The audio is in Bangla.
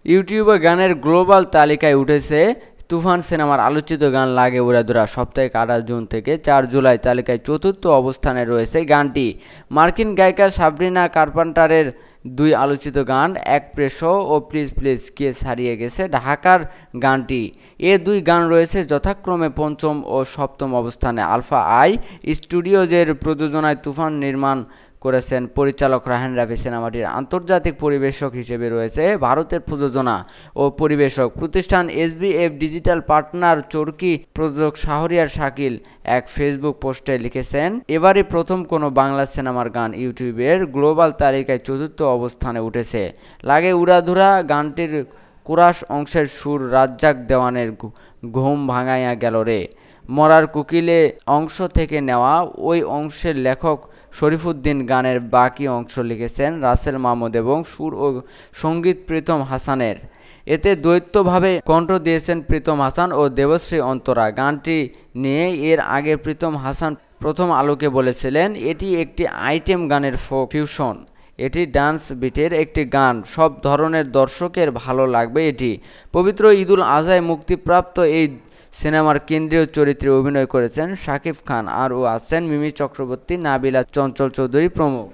ইউটিউবে গানের গ্লোবাল তালিকায় উঠেছে তুফান সিনেমার আলোচিত গান লাগে উড়াধুরা। সপ্তাহে ৮ জুন থেকে ৪ জুলাই তালিকায় চতুর্থ অবস্থানে রয়েছে গানটি। মার্কিন গায়িকা সাবরিনা কার্পেন্টারের দুই আলোচিত গান এক প্রেসো ও প্লিজ প্লিজ কে ছাড়িয়ে গেছে ঢাকার গানটি। এ দুই গান রয়েছে যথাক্রমে পঞ্চম ও সপ্তম অবস্থানে। আলফা আই স্টুডিওজের প্রযোজনায় তুফান নির্মাণ করেছেন পরিচালক রায়হান রাফি। সিনেমাটির আন্তর্জাতিক পরিবেশক হিসেবে রয়েছে ভারতের প্রযোজনা ও পরিবেশক প্রতিষ্ঠান এসবিএফ ডিজিটাল পার্টনার চরকি। প্রযোজক শাহরিয়ার শাকিল এক ফেসবুক পোস্টে লিখেছেন, এবারই প্রথম কোনো বাংলা সিনেমার গান ইউটিউবের গ্লোবাল তালিকায় চতুর্থ অবস্থানে উঠেছে। লাগে উড়াধুরা গানটির কোরাস অংশের সুর রাজ্জাক দেওয়ানের ঘুম ভাঙাইয়া গেল রে মরার কোকিলে অংশ থেকে নেওয়া। ওই অংশের লেখক শরীফুদ্দীন, গানের বাকি অংশ লিখেছেন রাসেল মাহমুদ এবং সুর ও সঙ্গীত প্রীতম হাসানের। এতে দ্বৈতভাবে কণ্ঠ দিয়েছেন প্রীতম হাসান ও দেবশ্রী অন্তরা। গানটি নিয়ে এর আগে প্রীতম হাসান প্রথম আলোকে বলেছিলেন, এটি একটি আইটেম গানের ফিউশন। এটি ডান্স বিটের একটি গান, সব ধরনের দর্শকের ভালো লাগবে এটি। পবিত্র ঈদুল আজহায় মুক্তিপ্রাপ্ত এই সিনেমার কেন্দ্রীয় চরিত্রে অভিনয় করেছেন শাকিব খান, আরও আছেন মিমি চক্রবর্তী, নাবিলা চঞ্চল চৌধুরী প্রমুখ।